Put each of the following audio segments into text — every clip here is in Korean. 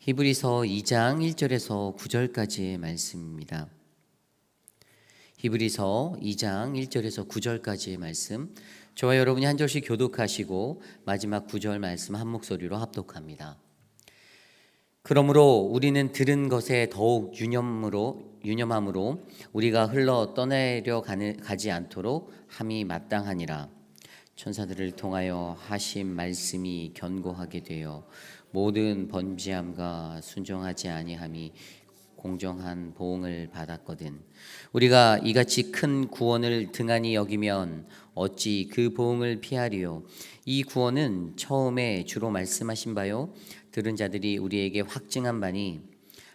히브리서 2장 1절에서 9절까지의 말씀입니다. 히브리서 2장 1절에서 9절까지의 말씀, 저와 여러분이 한 절씩 교독하시고 마지막 9절 말씀 한 목소리로 합독합니다. 그러므로 우리는 들은 것에 더욱 유념함으로 우리가 흘러 떠내려 가지 않도록 함이 마땅하니라. 천사들을 통하여 하신 말씀이 견고하게 되어 모든 번지함과 순종하지 아니함이 공정한 보응을 받았거든. 우리가 이같이 큰 구원을 등한히 여기면 어찌 그 보응을 피하리요. 이 구원은 처음에 주로 말씀하신 바요 들은 자들이 우리에게 확증한 바니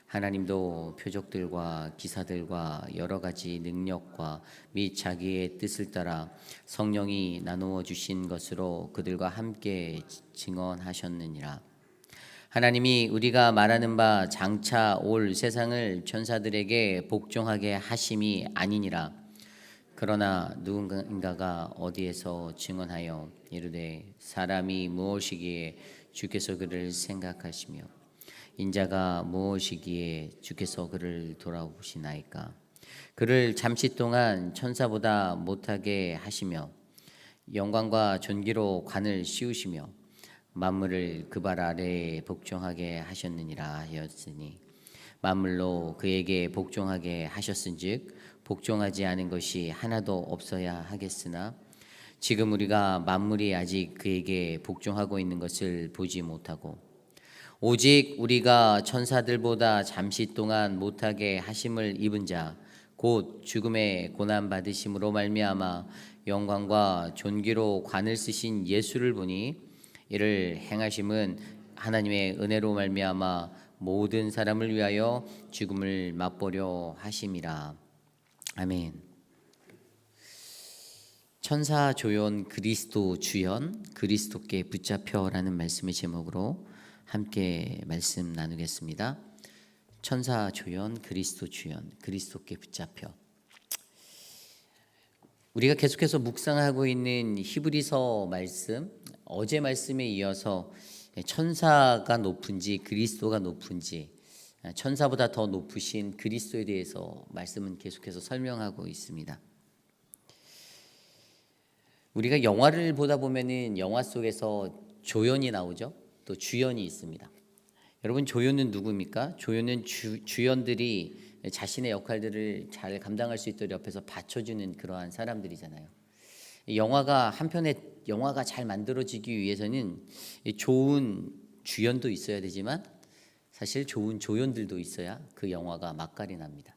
하나님도 표적들과 기사들과 여러 가지 능력과 및 자기의 뜻을 따라 성령이 나누어 주신 것으로 그들과 함께 증언하셨느니라. 하나님이 우리가 말하는 바 장차 올 세상을 천사들에게 복종하게 하심이 아니니라. 그러나 누군가가 어디에서 증언하여 이르되 사람이 무엇이기에 주께서 그를 생각하시며 인자가 무엇이기에 주께서 그를 돌아보시나이까. 그를 잠시 동안 천사보다 못하게 하시며 영광과 존귀로 관을 씌우시며 만물을 그 발 아래에 복종하게 하셨느니라 하였으니 만물로 그에게 복종하게 하셨은즉 복종하지 않은 것이 하나도 없어야 하겠으나 지금 우리가 만물이 아직 그에게 복종하고 있는 것을 보지 못하고 오직 우리가 천사들보다 잠시 동안 못하게 하심을 입은 자 곧 죽음의 고난 받으심으로 말미암아 영광과 존귀로 관을 쓰신 예수를 보니 이를 행하심은 하나님의 은혜로 말미암아 모든 사람을 위하여 죽음을 맛보려 하심이라. 아멘. 천사 조연 그리스도 주연 그리스도께 붙잡혀라는 말씀의 제목으로 함께 말씀 나누겠습니다. 천사 조연 그리스도 주연 그리스도께 붙잡혀. 우리가 계속해서 묵상하고 있는 히브리서 말씀, 어제 말씀에 이어서 천사가 높은지 그리스도가 높은지, 천사보다 더 높으신 그리스도에 대해서 말씀은 계속해서 설명하고 있습니다. 우리가 영화를 보다 보면은 영화 속에서 조연이 나오죠. 또 주연이 있습니다. 여러분, 조연은 누구입니까? 조연은 주연들이 자신의 역할들을 잘 감당할 수 있도록 옆에서 받쳐주는 그러한 사람들이잖아요. 영화가 잘 만들어지기 위해서는 좋은 주연도 있어야 되지만 사실 좋은 조연들도 있어야 그 영화가 맛깔이 납니다.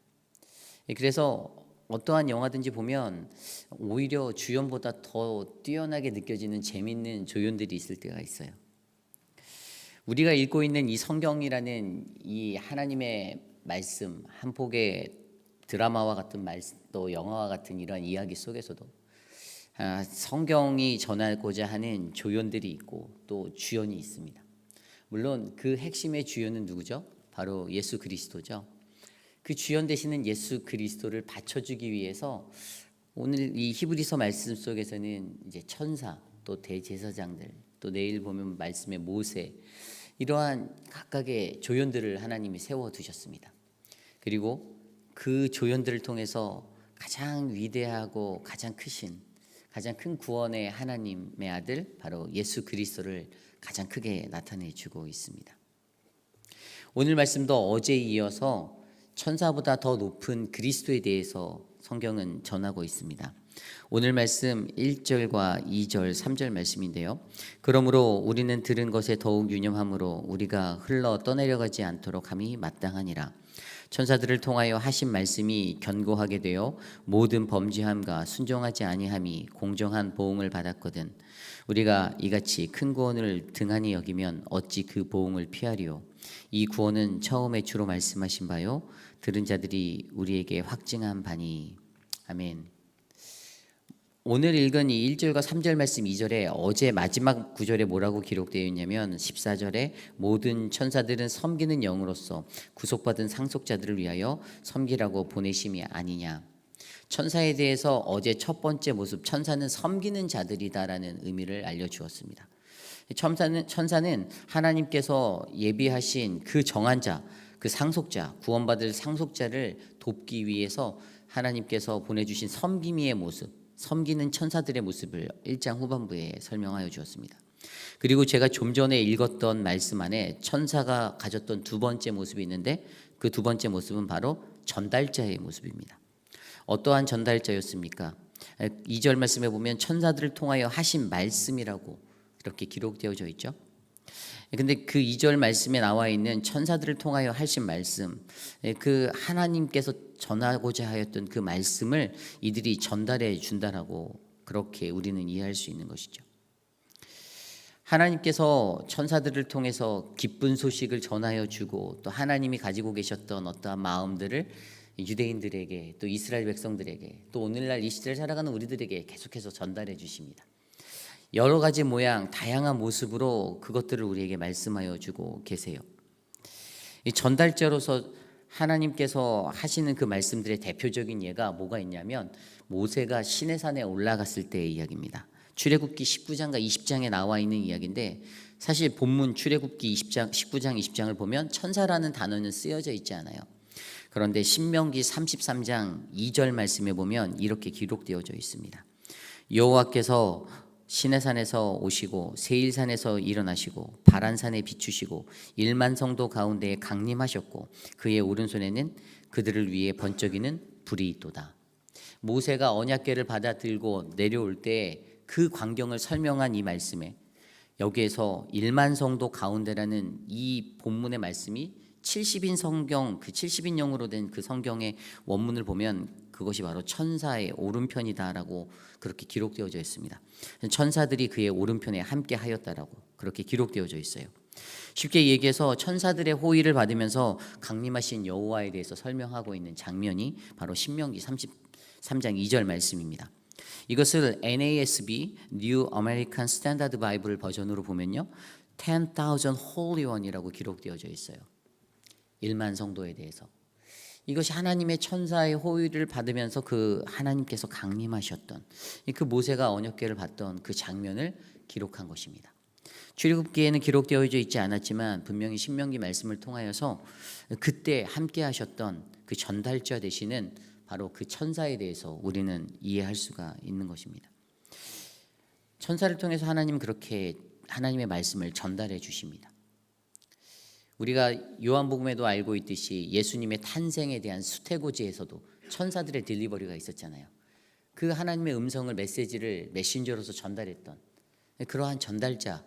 그래서 어떠한 영화든지 보면 오히려 주연보다 더 뛰어나게 느껴지는 재밌는 조연들이 있을 때가 있어요. 우리가 읽고 있는 이 성경이라는 이 하나님의 말씀, 한 폭의 드라마와 같은 말씀, 또 영화와 같은 이러한 이야기 속에서도 성경이 전하고자 하는 조연들이 있고 또 주연이 있습니다. 물론 그 핵심의 주연은 누구죠? 바로 예수 그리스도죠. 그 주연 되시는 예수 그리스도를 받쳐주기 위해서 오늘 이 히브리서 말씀 속에서는 이제 천사, 또 대제사장들, 또 내일 보면 말씀의 모세, 이러한 각각의 조연들을 하나님이 세워두셨습니다. 그리고 그 조연들을 통해서 가장 위대하고 가장 큰 구원의 하나님의 아들 바로 예수 그리스도를 가장 크게 나타내주고 있습니다. 오늘 말씀도 어제에 이어서 천사보다 더 높은 그리스도에 대해서 성경은 전하고 있습니다. 오늘 말씀 1절과 2절, 3절 말씀인데요. 그러므로 우리는 들은 것에 더욱 유념함으로 우리가 흘러 떠내려가지 않도록 함이 마땅하니라. 천사들을 통하여 하신 말씀이 견고하게 되어 모든 범죄함과 순종하지 아니함이 공정한 보응을 받았거든. 우리가 이같이 큰 구원을 등한히 여기면 어찌 그 보응을 피하리요. 이 구원은 처음에 주로 말씀하신 바요 들은 자들이 우리에게 확증한 바니. 아멘. 오늘 읽은 이 1절과 3절 말씀 2절에 어제 마지막 구절에 뭐라고 기록되어 있냐면 14절에 모든 천사들은 섬기는 영으로서 구속받은 상속자들을 위하여 섬기라고 보내심이 아니냐. 천사에 대해서 어제 첫 번째 모습, 천사는 섬기는 자들이다라는 의미를 알려주었습니다. 천사는 하나님께서 예비하신 그 정한 자, 그 상속자, 구원받을 상속자를 돕기 위해서 하나님께서 보내주신 섬김이의 모습, 섬기는 천사들의 모습을 1장 후반부에 설명하여 주었습니다. 그리고 제가 좀 전에 읽었던 말씀 안에 천사가 가졌던 두 번째 모습이 있는데 그 두 번째 모습은 바로 전달자의 모습입니다. 어떠한 전달자였습니까? 2절 말씀에 보면 천사들을 통하여 하신 말씀이라고 이렇게 기록되어져 있죠. 근데 그 2절 말씀에 나와 있는 천사들을 통하여 하신 말씀, 그 하나님께서 전하고자 하였던 그 말씀을 이들이 전달해 준다라고 그렇게 우리는 이해할 수 있는 것이죠. 하나님께서 천사들을 통해서 기쁜 소식을 전하여 주고 또 하나님이 가지고 계셨던 어떠한 마음들을 유대인들에게 또 이스라엘 백성들에게 또 오늘날 이 시대를 살아가는 우리들에게 계속해서 전달해 주십니다. 여러 가지 모양 다양한 모습으로 그것들을 우리에게 말씀하여 주고 계세요. 이 전달자로서 하나님께서 하시는 그 말씀들의 대표적인 예가 뭐가 있냐면 모세가 시내산에 올라갔을 때의 이야기입니다. 출애굽기 19장과 20장에 나와 있는 이야기인데 사실 본문 출애굽기 20장, 19장, 20장을 보면 천사라는 단어는 쓰여져 있지 않아요. 그런데 신명기 33장 2절 말씀에 보면 이렇게 기록되어져 있습니다. 여호와께서 시내산에서 오시고 세일산에서 일어나시고 바란산에 비추시고 1만 성도 가운데에 강림하셨고 그의 오른손에는 그들을 위해 번쩍이는 불이 있도다. 모세가 언약궤를 받아들고 내려올 때 그 광경을 설명한 이 말씀에 여기에서 1만 성도 가운데라는 이 본문의 말씀이 70인 성경, 그 70인용으로 된 그 성경의 원문을 보면 그것이 바로 천사의 오른편이다라고 그렇게 기록되어져 있습니다. 천사들이 그의 오른편에 함께 하였다라고 그렇게 기록되어져 있어요. 쉽게 얘기해서 천사들의 호의를 받으면서 강림하신 여호와에 대해서 설명하고 있는 장면이 바로 신명기 33장 2절 말씀입니다. 이것을 NASB New American Standard Bible 버전으로 보면요 10,000 Holy One이라고 기록되어져 있어요. 1만 성도에 대해서 이것이 하나님의 천사의 호의를 받으면서 그 하나님께서 강림하셨던 그 모세가 언약궤를 받던 그 장면을 기록한 것입니다. 출애굽기에는 기록되어져 있지 않았지만 분명히 신명기 말씀을 통하여서 그때 함께 하셨던 그 전달자 되시는 바로 그 천사에 대해서 우리는 이해할 수가 있는 것입니다. 천사를 통해서 하나님은 그렇게 하나님의 말씀을 전달해 주십니다. 우리가 요한복음에도 알고 있듯이 예수님의 탄생에 대한 수태고지에서도 천사들의 딜리버리가 있었잖아요. 그 하나님의 음성을 메시지를 메신저로서 전달했던 그러한 전달자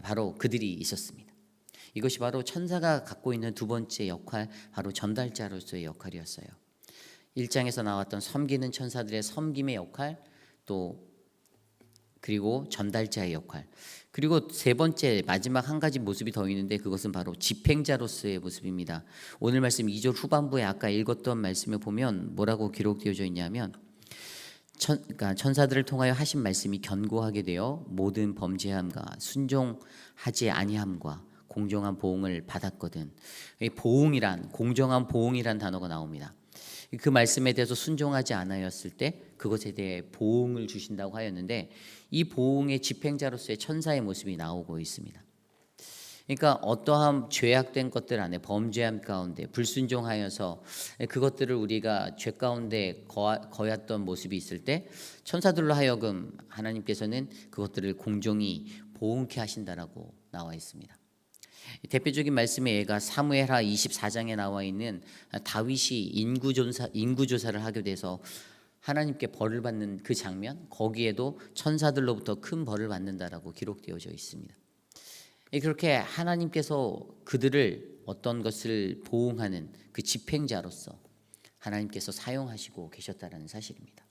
바로 그들이 있었습니다. 이것이 바로 천사가 갖고 있는 두 번째 역할, 바로 전달자로서의 역할이었어요. 1장에서 나왔던 섬기는 천사들의 섬김의 역할, 또 그리고 전달자의 역할, 그리고 세 번째 마지막 한 가지 모습이 더 있는데 그것은 바로 집행자로서의 모습입니다. 오늘 말씀 2절 후반부에 아까 읽었던 말씀에 보면 뭐라고 기록되어져 있냐면 그러니까 천사들을 통하여 하신 말씀이 견고하게 되어 모든 범죄함과 순종하지 아니함과 공정한 보응을 받았거든. 보응이란 공정한 보응이란 단어가 나옵니다. 그 말씀에 대해서 순종하지 않았을 때 그것에 대해 보응을 주신다고 하였는데 이 보응의 집행자로서의 천사의 모습이 나오고 있습니다. 그러니까 어떠한 죄악된 것들 안에 범죄함 가운데 불순종하여서 그것들을 우리가 죄 가운데 거였던 모습이 있을 때 천사들로 하여금 하나님께서는 그것들을 공정히 보응케 하신다라고 나와 있습니다. 대표적인 말씀의 예가 사무엘하 24장에 나와 있는 다윗이 인구조사를 하게 돼서 하나님께 벌을 받는 그 장면, 거기에도 천사들로부터 큰 벌을 받는다라고 기록되어져 있습니다. 그렇게 하나님께서 그들을 어떤 것을 보응하는 그 집행자로서 하나님께서 사용하시고 계셨다는 사실입니다.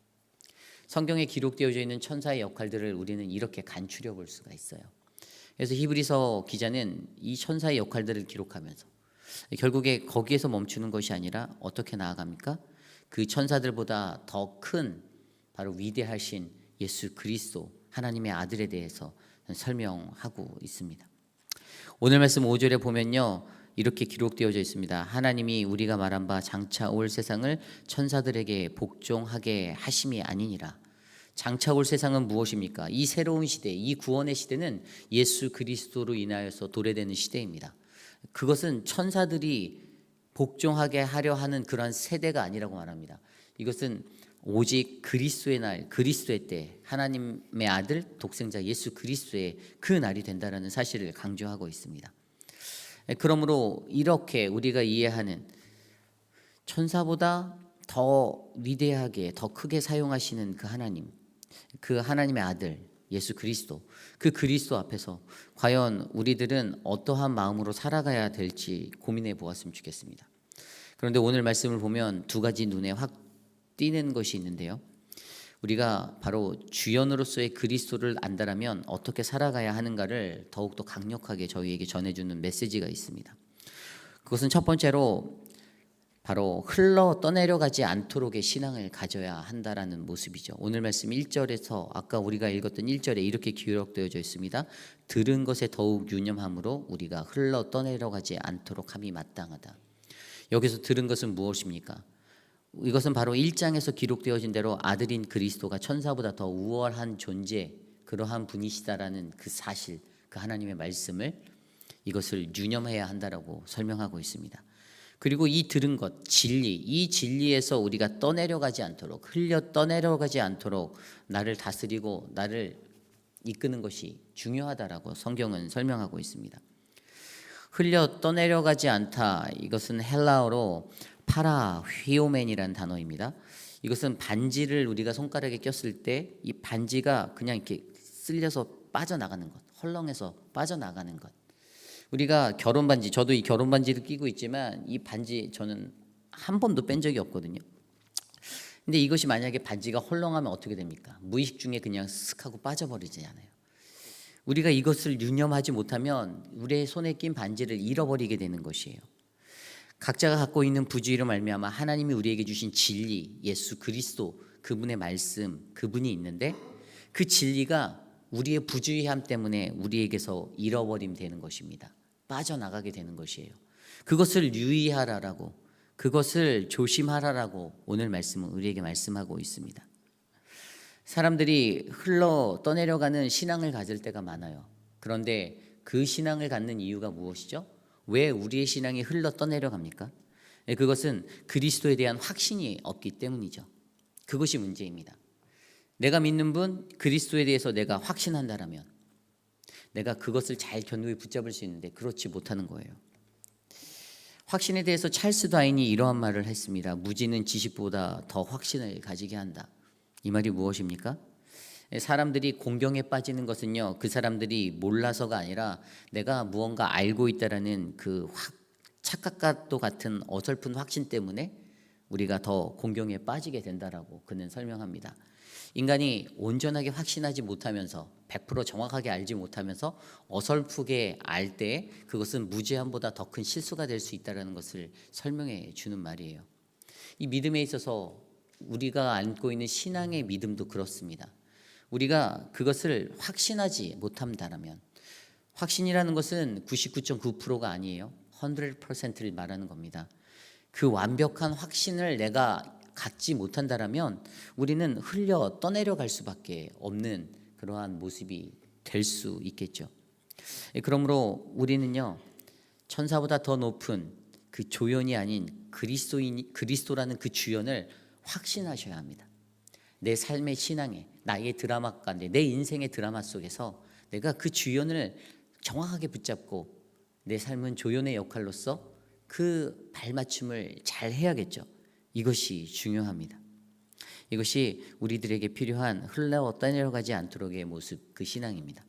성경에 기록되어져 있는 천사의 역할들을 우리는 이렇게 간추려 볼 수가 있어요. 그래서 히브리서 기자는 이 천사의 역할들을 기록하면서 결국에 거기에서 멈추는 것이 아니라 어떻게 나아갑니까? 그 천사들보다 더 큰 바로 위대하신 예수 그리스도 하나님의 아들에 대해서 설명하고 있습니다. 오늘 말씀 5절에 보면요 이렇게 기록되어져 있습니다. 하나님이 우리가 말한 바 장차 올 세상을 천사들에게 복종하게 하심이 아니니라. 장차 올 세상은 무엇입니까? 이 새로운 시대, 이 구원의 시대는 예수 그리스도로 인하여서 도래되는 시대입니다. 그것은 천사들이 복종하게 하려 하는 그러한 세대가 아니라고 말합니다. 이것은 오직 그리스도의 날, 그리스도의 때, 하나님의 아들 독생자 예수 그리스도의 그 날이 된다라는 사실을 강조하고 있습니다. 그러므로 이렇게 우리가 이해하는 천사보다 더 위대하게, 더 크게 사용하시는 그 하나님, 그 하나님의 아들 예수 그리스도, 그 그리스도 앞에서 과연 우리들은 어떠한 마음으로 살아가야 될지 고민해 보았으면 좋겠습니다. 그런데 오늘 말씀을 보면 두 가지 눈에 확 띄는 것이 있는데요. 우리가 바로 주연으로서의 그리스도를 안다라면 어떻게 살아가야 하는가를 더욱더 강력하게 저희에게 전해주는 메시지가 있습니다. 그것은 첫 번째로 바로 흘러 떠내려가지 않도록의 신앙을 가져야 한다라는 모습이죠. 오늘 말씀 1절에서 아까 우리가 읽었던 1절에 이렇게 기록되어져 있습니다. 들은 것에 더욱 유념함으로 우리가 흘러 떠내려가지 않도록 함이 마땅하다. 여기서 들은 것은 무엇입니까? 이것은 바로 1장에서 기록되어진 대로 아들인 그리스도가 천사보다 더 우월한 존재, 그러한 분이시다라는 그 사실, 그 하나님의 말씀을 이것을 유념해야 한다라고 설명하고 있습니다. 그리고 이 들은 것, 진리, 이 진리에서 우리가 떠내려가지 않도록, 흘려 떠내려가지 않도록 나를 다스리고 나를 이끄는 것이 중요하다라고 성경은 설명하고 있습니다. 흘려 떠내려가지 않다, 이것은 헬라어로 파라 휘오멘이라는 단어입니다. 이것은 반지를 우리가 손가락에 꼈을 때 이 반지가 그냥 이렇게 쓸려서 빠져나가는 것, 헐렁해서 빠져나가는 것. 우리가 결혼 반지, 저도 이 결혼 반지를 끼고 있지만 이 반지 저는 한 번도 뺀 적이 없거든요. 근데 이것이 만약에 반지가 헐렁하면 어떻게 됩니까? 무의식 중에 그냥 쓱 하고 빠져버리잖아요. 우리가 이것을 유념하지 못하면 우리의 손에 낀 반지를 잃어버리게 되는 것이에요. 각자가 갖고 있는 부주의로 말미암아 하나님이 우리에게 주신 진리, 예수 그리스도, 그분의 말씀, 그분이 있는데 그 진리가 우리의 부주의함 때문에 우리에게서 잃어버림 되는 것입니다. 빠져나가게 되는 것이에요. 그것을 유의하라라고, 그것을 조심하라라고 오늘 말씀은 우리에게 말씀하고 있습니다. 사람들이 흘러 떠내려가는 신앙을 가질 때가 많아요. 그런데 그 신앙을 갖는 이유가 무엇이죠? 왜 우리의 신앙이 흘러 떠내려갑니까? 그것은 그리스도에 대한 확신이 없기 때문이죠. 그것이 문제입니다. 내가 믿는 분, 그리스도에 대해서 내가 확신한다라면 내가 그것을 잘 견고히 붙잡을 수 있는데 그렇지 못하는 거예요. 확신에 대해서 찰스 다윈이 이러한 말을 했습니다. 무지는 지식보다 더 확신을 가지게 한다. 이 말이 무엇입니까? 사람들이 공경에 빠지는 것은요, 그 사람들이 몰라서가 아니라 내가 무언가 알고 있다라는 그 착각과도 같은 어설픈 확신 때문에 우리가 더 공경에 빠지게 된다라고 그는 설명합니다. 인간이 온전하게 확신하지 못하면서 100% 정확하게 알지 못하면서 어설프게 알 때 그것은 무지함보다 더 큰 실수가 될 수 있다는 것을 설명해 주는 말이에요. 이 믿음에 있어서 우리가 안고 있는 신앙의 믿음도 그렇습니다. 우리가 그것을 확신하지 못한다면, 확신이라는 것은 99.9%가 아니에요. 100%를 말하는 겁니다. 그 완벽한 확신을 내가 갖지 못한다면 우리는 흘려 떠내려갈 수밖에 없는 그러한 모습이 될 수 있겠죠. 그러므로 우리는요, 천사보다 더 높은 그 조연이 아닌 그리스도라는 그 주연을 확신하셔야 합니다. 내 삶의 신앙에, 나의 드라마 가운데, 내 인생의 드라마 속에서 내가 그 주연을 정확하게 붙잡고 내 삶은 조연의 역할로서 그 발맞춤을 잘 해야겠죠. 이것이 중요합니다. 이것이 우리들에게 필요한 흘러 떠내려가지 않도록의 모습, 그 신앙입니다.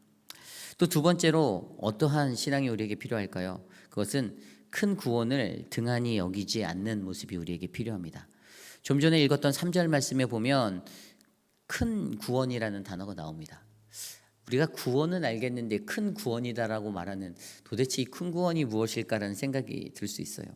또 두 번째로 어떠한 신앙이 우리에게 필요할까요? 그것은 큰 구원을 등한히 여기지 않는 모습이 우리에게 필요합니다. 좀 전에 읽었던 3절 말씀에 보면 큰 구원이라는 단어가 나옵니다. 우리가 구원은 알겠는데 큰 구원이다라고 말하는, 도대체 이 큰 구원이 무엇일까라는 생각이 들 수 있어요.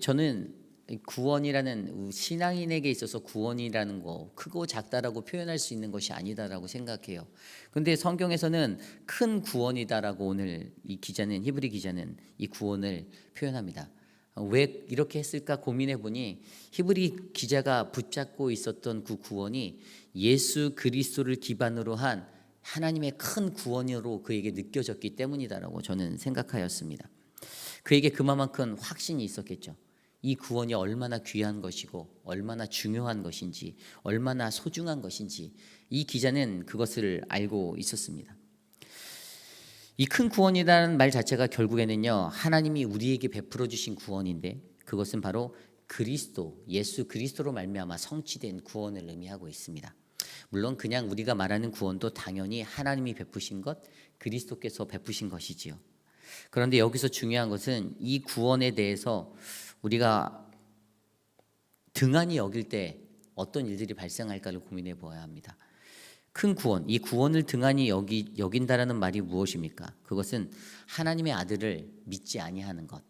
저는 구원이라는, 신앙인에게 있어서 구원이라는 거 크고 작다라고 표현할 수 있는 것이 아니다라고 생각해요. 그런데 성경에서는 큰 구원이다라고 오늘 이 기자는, 히브리 기자는 이 구원을 표현합니다. 왜 이렇게 했을까 고민해 보니 히브리 기자가 붙잡고 있었던 그 구원이 예수 그리스도를 기반으로 한 하나님의 큰 구원으로 그에게 느껴졌기 때문이다라고 저는 생각하였습니다. 그에게 그만큼 확신이 있었겠죠. 이 구원이 얼마나 귀한 것이고 얼마나 중요한 것인지, 얼마나 소중한 것인지 이 기자는 그것을 알고 있었습니다. 이 큰 구원이라는 말 자체가 결국에는요, 하나님이 우리에게 베풀어 주신 구원인데 그것은 바로 그리스도, 예수 그리스도로 말미암아 성취된 구원을 의미하고 있습니다. 물론 그냥 우리가 말하는 구원도 당연히 하나님이 베푸신 것, 그리스도께서 베푸신 것이지요. 그런데 여기서 중요한 것은 이 구원에 대해서 우리가 등한히 여길 때 어떤 일들이 발생할까를 고민해 보아야 합니다. 큰 구원, 이 구원을 등한히 여긴다라는 말이 무엇입니까? 그것은 하나님의 아들을 믿지 아니하는 것,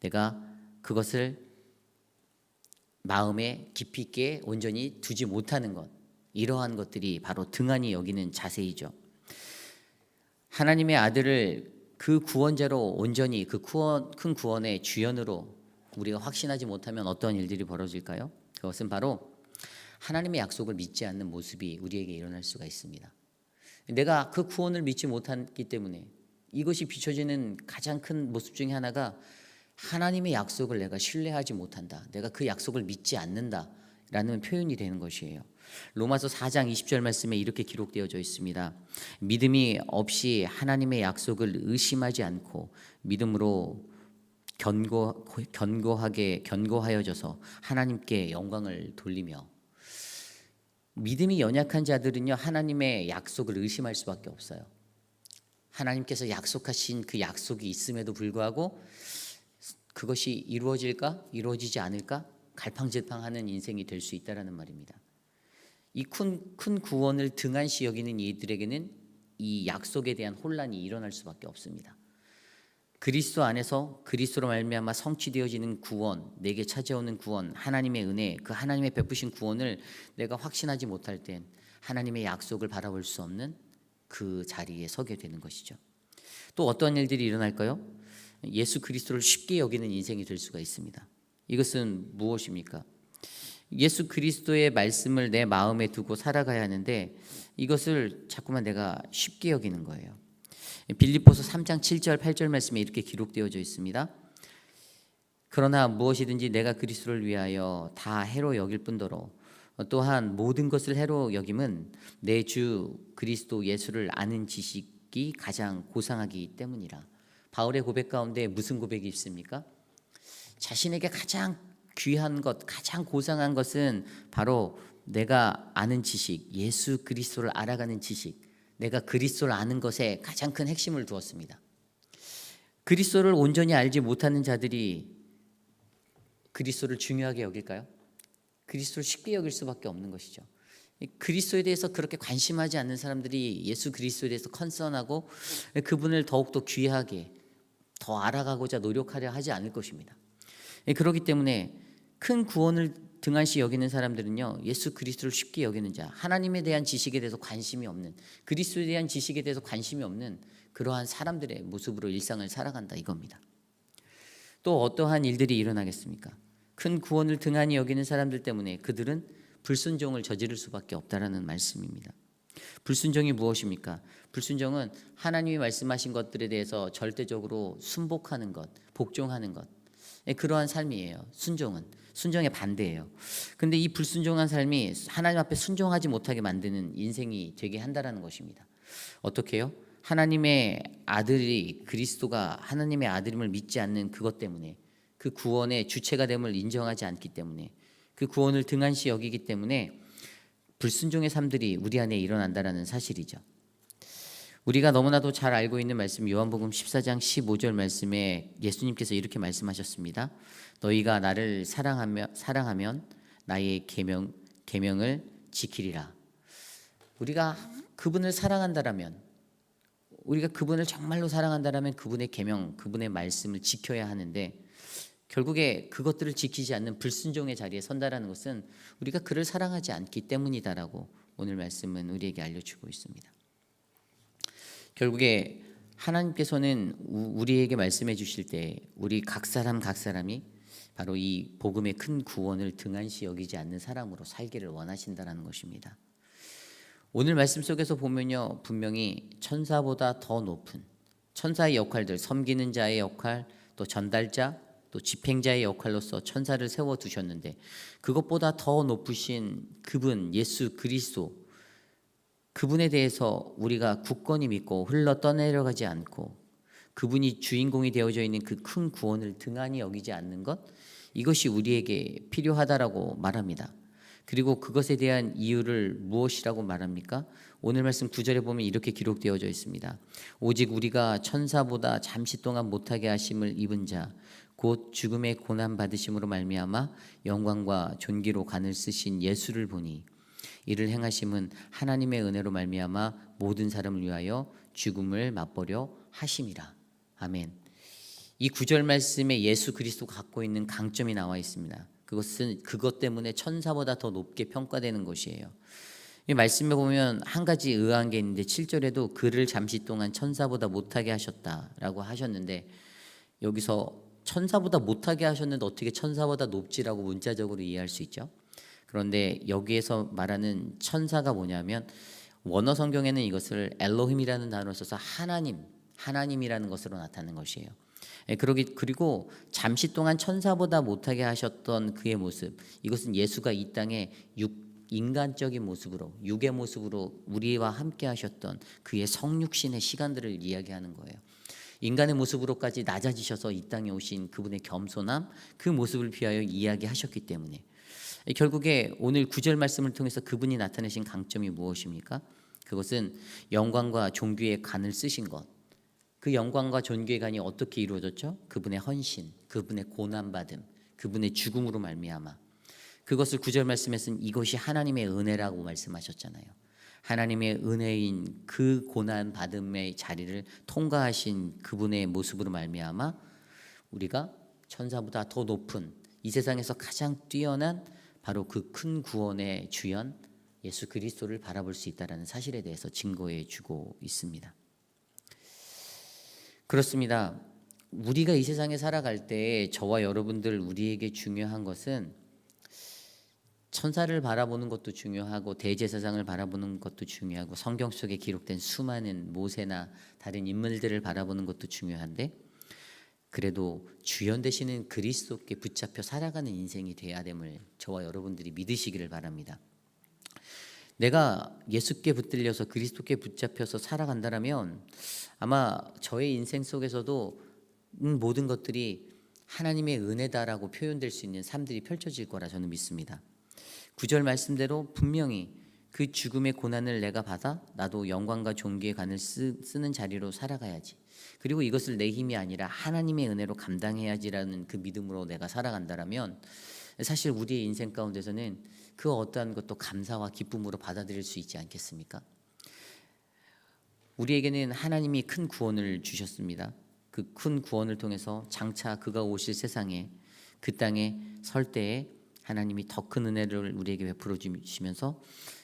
내가 그것을 마음에 깊이 있게 온전히 두지 못하는 것, 이러한 것들이 바로 등한히 여기는 자세이죠. 하나님의 아들을 그 구원자로 온전히 큰 구원의 주연으로 우리가 확신하지 못하면 어떤 일들이 벌어질까요? 그것은 바로 하나님의 약속을 믿지 않는 모습이 우리에게 일어날 수가 있습니다. 내가 그 구원을 믿지 못했기 때문에 이것이 비춰지는 가장 큰 모습 중에 하나가 하나님의 약속을 내가 신뢰하지 못한다. 내가 그 약속을 믿지 않는다. 라는 표현이 되는 것이에요. 로마서 4장 20절 말씀에 이렇게 기록되어져 있습니다. 믿음이 없이 하나님의 약속을 의심하지 않고 믿음으로 견고하여져서 하나님께 영광을 돌리며, 믿음이 연약한 자들은요, 하나님의 약속을 의심할 수밖에 없어요. 하나님께서 약속하신 그 약속이 있음에도 불구하고 그것이 이루어질까? 이루어지지 않을까? 갈팡질팡하는 인생이 될 수 있다라는 말입니다. 이 큰 구원을 등한시 여기는 이들에게는 이 약속에 대한 혼란이 일어날 수밖에 없습니다. 그리스도 안에서 그리스도로 말미암아 성취되어지는 구원, 내게 찾아오는 구원, 하나님의 은혜, 그 하나님의 베푸신 구원을 내가 확신하지 못할 땐 하나님의 약속을 바라볼 수 없는 그 자리에 서게 되는 것이죠. 또 어떤 일들이 일어날까요? 예수 그리스도를 쉽게 여기는 인생이 될 수가 있습니다. 이것은 무엇입니까? 예수 그리스도의 말씀을 내 마음에 두고 살아가야 하는데 이것을 자꾸만 내가 쉽게 여기는 거예요. 빌립보서 3장 7절 8절 말씀에 이렇게 기록되어져 있습니다. 그러나 무엇이든지 내가 그리스도를 위하여 다 해로 여길 뿐더러 또한 모든 것을 해로 여김은 내 주 그리스도 예수를 아는 지식이 가장 고상하기 때문이라. 바울의 고백 가운데 무슨 고백이 있습니까? 자신에게 가장 귀한 것, 가장 고상한 것은 바로 내가 아는 지식, 예수 그리스도를 알아가는 지식, 내가 그리스도를 아는 것에 가장 큰 핵심을 두었습니다. 그리스도를 온전히 알지 못하는 자들이 그리스도를 중요하게 여길까요? 그리스도를 쉽게 여길 수밖에 없는 것이죠. 그리스도에 대해서 그렇게 관심하지 않는 사람들이 예수 그리스도에 대해서 컨선하고 그분을 더욱더 귀하게 더 알아가고자 노력하려 하지 않을 것입니다. 그렇기 때문에 큰 구원을 등한시 여기는 사람들은요, 예수 그리스도를 쉽게 여기는 자, 하나님에 대한 지식에 대해서 관심이 없는, 그리스도에 대한 지식에 대해서 관심이 없는 그러한 사람들의 모습으로 일상을 살아간다 이겁니다. 또 어떠한 일들이 일어나겠습니까? 큰 구원을 등한히 여기는 사람들 때문에 그들은 불순종을 저지를 수밖에 없다라는 말씀입니다. 불순종이 무엇입니까? 불순종은 하나님이 말씀하신 것들에 대해서 절대적으로 순복하는 것, 복종하는 것, 그러한 삶이에요. 순종의 반대예요. 근데 이 불순종한 삶이 하나님 앞에 순종하지 못하게 만드는 인생이 되게 한다라는 것입니다. 어떻게요? 하나님의 아들이, 그리스도가 하나님의 아들임을 믿지 않는 그것 때문에, 그 구원의 주체가 됨을 인정하지 않기 때문에, 그 구원을 등한시 여기기 때문에 불순종의 삶들이 우리 안에 일어난다는 사실이죠. 우리가 너무나도 잘 알고 있는 말씀, 요한복음 14장 15절 말씀에 예수님께서 이렇게 말씀하셨습니다. 너희가 나를 사랑하면 나의 계명을 지키리라. 우리가 그분을 사랑한다라면, 우리가 그분을 정말로 사랑한다라면 그분의 계명, 그분의 말씀을 지켜야 하는데, 결국에 그것들을 지키지 않는 불순종의 자리에 선다라는 것은 우리가 그를 사랑하지 않기 때문이다라고 오늘 말씀은 우리에게 알려주고 있습니다. 결국에 하나님께서는 우리에게 말씀해 주실 때 우리 각 사람이 바로 이 복음의 큰 구원을 등한시 여기지 않는 사람으로 살기를 원하신다는 것입니다. 오늘 말씀 속에서 보면요, 분명히 천사보다 더 높은 천사의 역할들, 섬기는 자의 역할, 또 전달자, 또 집행자의 역할로서 천사를 세워두셨는데, 그것보다 더 높으신 그분 예수 그리스도, 그분에 대해서 우리가 굳건히 믿고 흘러 떠내려가지 않고 그분이 주인공이 되어져 있는 그 큰 구원을 등한히 여기지 않는 것, 이것이 우리에게 필요하다라고 말합니다. 그리고 그것에 대한 이유를 무엇이라고 말합니까? 오늘 말씀 9절에 보면 이렇게 기록되어져 있습니다. 오직 우리가 천사보다 잠시 동안 못하게 하심을 입은 자, 곧 죽음의 고난 받으심으로 말미암아 영광과 존귀로 간을 쓰신 예수를 보니 이를 행하심은 하나님의 은혜로 말미암아 모든 사람을 위하여 죽음을 맛보려 하심이라. 아멘. 이 9절 말씀에 예수 그리스도가 갖고 있는 강점이 나와 있습니다. 그것은 그것 때문에 천사보다 더 높게 평가되는 것이에요. 이 말씀에 보면 한 가지 의아한 게 있는데 7절에도 그를 잠시 동안 천사보다 못하게 하셨다라고 하셨는데, 여기서 천사보다 못하게 하셨는데 어떻게 천사보다 높지라고 문자적으로 이해할 수 있죠? 그런데 여기에서 말하는 천사가 뭐냐면, 원어 성경에는 이것을 엘로힘이라는 단어를 써서 하나님이라는 것으로 나타내는 것이에요. 그리고 잠시 동안 천사보다 못하게 하셨던 그의 모습, 이것은 예수가 이 땅에 인간적인 모습으로, 육의 모습으로 우리와 함께 하셨던 그의 성육신의 시간들을 이야기하는 거예요. 인간의 모습으로까지 낮아지셔서 이 땅에 오신 그분의 겸손함, 그 모습을 비하여 이야기하셨기 때문에, 결국에 오늘 9절 말씀을 통해서 그분이 나타내신 강점이 무엇입니까? 그것은 영광과 존귀의 간을 쓰신 것. 그 영광과 존귀의 간이 어떻게 이루어졌죠? 그분의 헌신, 그분의 고난받음, 그분의 죽음으로 말미암아. 그것을 9절 말씀에서는 이것이 하나님의 은혜라고 말씀하셨잖아요. 하나님의 은혜인 그 고난받음의 자리를 통과하신 그분의 모습으로 말미암아 우리가 천사보다 더 높은, 이 세상에서 가장 뛰어난 바로 그 큰 구원의 주연 예수 그리스도를 바라볼 수 있다는 사실에 대해서 증거해 주고 있습니다. 그렇습니다. 우리가 이 세상에 살아갈 때 저와 여러분들, 우리에게 중요한 것은 천사를 바라보는 것도 중요하고 대제사장을 바라보는 것도 중요하고 성경 속에 기록된 수많은 모세나 다른 인물들을 바라보는 것도 중요한데, 그래도 주연 되시는 그리스도께 붙잡혀 살아가는 인생이 돼야 됨을 저와 여러분들이 믿으시기를 바랍니다. 내가 예수께 붙들려서 그리스도께 붙잡혀서 살아간다면 아마 저의 인생 속에서도 모든 것들이 하나님의 은혜다라고 표현될 수 있는 삶들이 펼쳐질 거라 저는 믿습니다. 9절 말씀대로 분명히 그 죽음의 고난을 내가 받아 나도 영광과 존귀의 간을 쓰는 자리로 살아가야지, 그리고 이것을 내 힘이 아니라 하나님의 은혜로 감당해야지라는 그 믿음으로 내가 살아간다면 사실 우리의 인생 가운데서는 그 어떠한 것도 감사와 기쁨으로 받아들일 수 있지 않겠습니까? 우리에게는 하나님이 큰 구원을 주셨습니다. 그 큰 구원을 통해서 장차 그가 오실 세상에, 그 땅에 설 때에 하나님이 더 큰 은혜를 우리에게 베풀어 주시면서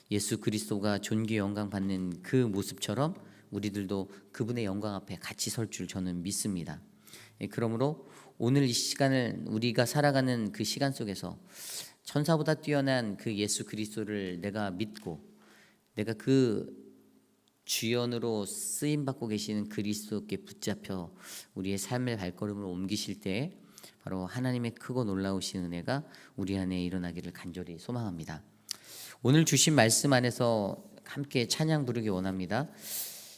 예수 그리스도가 존귀 영광 받는 그 모습처럼 우리들도 그분의 영광 앞에 같이 설 줄 저는 믿습니다. 그러므로 오늘 이 시간을, 우리가 살아가는 그 시간 속에서 천사보다 뛰어난 그 예수 그리스도를 내가 믿고, 내가 그 주연으로 쓰임받고 계시는 그리스도께 붙잡혀 우리의 삶의 발걸음을 옮기실 때 바로 하나님의 크고 놀라우신 은혜가 우리 안에 일어나기를 간절히 소망합니다. 오늘 주신 말씀 안에서 함께 찬양 부르기 원합니다.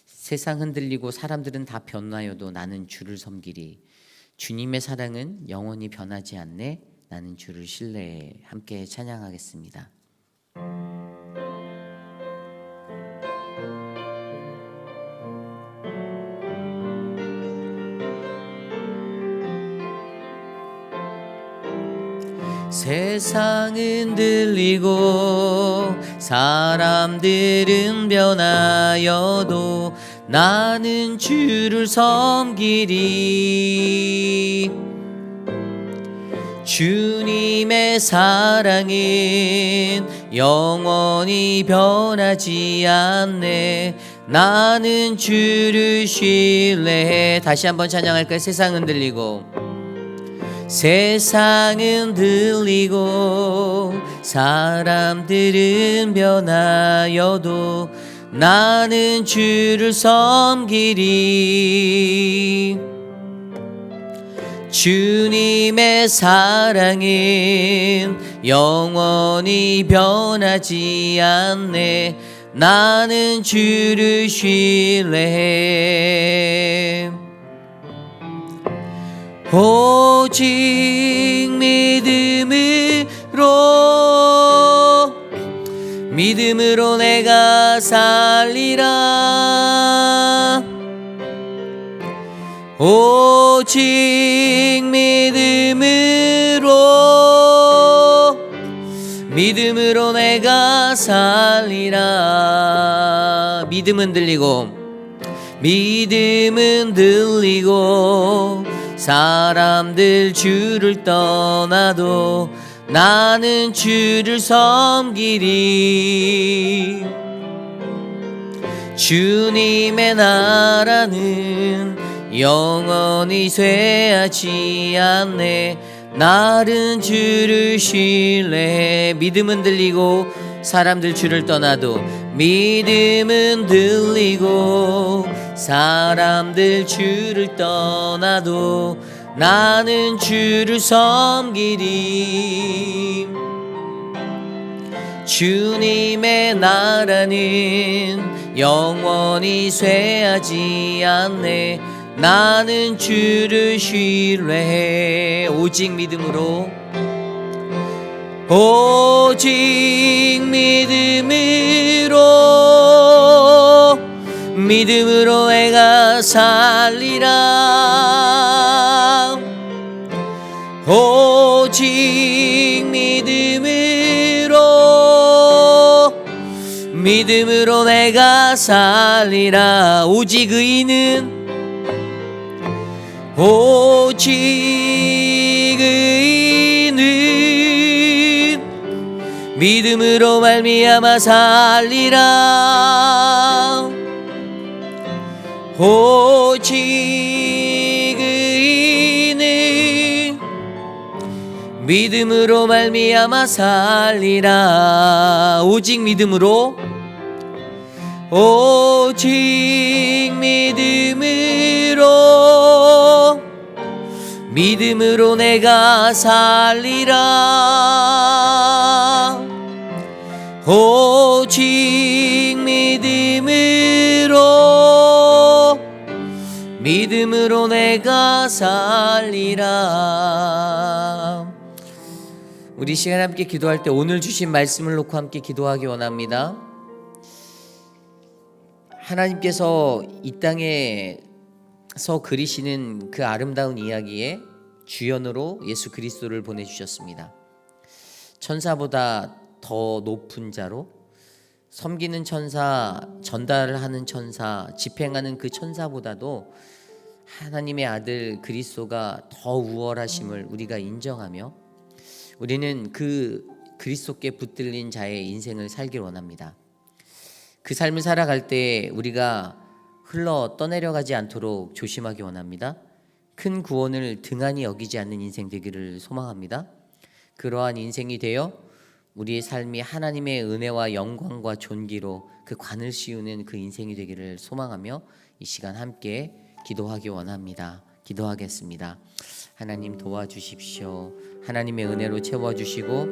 세상 흔들리고 사람들은 다 변하여도 나는 주를 섬기리. 주님의 사랑은 영원히 변하지 않네. 나는 주를 신뢰해. 함께 찬양하겠습니다. 세상은 들리고 사람들은 변하여도 나는 주를 섬기리. 주님의 사랑은 영원히 변하지 않네. 나는 주를 신뢰해. 다시 한번 찬양할까요? 세상은 들리고 세상은 들리고 사람들은 변하여도 나는 주를 섬기리. 주님의 사랑은 영원히 변하지 않네. 나는 주를 신뢰해. 오직 믿음으로 내가 살리라. 오직 믿음으로 내가 살리라. 믿음은 들리고 사람들 주를 떠나도 나는 주를 섬기리. 주님의 나라는 영원히 쇠하지 않네. 나는 주를 신뢰해. 믿음은 들리고 사람들 주를 떠나도 믿음은 들리고 사람들 주를 떠나도 나는 주를 섬기리. 주님의 나라는 영원히 쇠하지 않네. 나는 주를 신뢰해. 오직 믿음으로 내가 살리라. 오직 믿음으로 내가 살리라. 오직 의인은 믿음으로 말미암아 살리라. 오직 의인은 믿음으로 말미암아 살리라. 오직 믿음으로 내가 살리라. 오직 믿음으로 내가 살리라. 우리 시간 함께 기도할 때 오늘 주신 말씀을 놓고 함께 기도하기 원합니다. 하나님께서 이 땅에서 그리시는 그 아름다운 이야기에 주연으로 예수 그리스도를 보내주셨습니다. 천사보다 더 높은 자로 섬기는 천사, 전달을 하는 천사, 집행하는 그 천사보다도 하나님의 아들 그리스도가 더 우월하심을 우리가 인정하며 우리는 그 그리스도께 붙들린 자의 인생을 살길 원합니다. 그 삶을 살아갈 때 우리가 흘러 떠내려가지 않도록 조심하기 원합니다. 큰 구원을 등한히 여기지 않는 인생 되기를 소망합니다. 그러한 인생이 되어 우리의 삶이 하나님의 은혜와 영광과 존귀로 그 관을 씌우는 그 인생이 되기를 소망하며 이 시간 함께 기도하기 원합니다. 기도하겠습니다. 하나님 도와주십시오. 하나님의 은혜로 채워주시고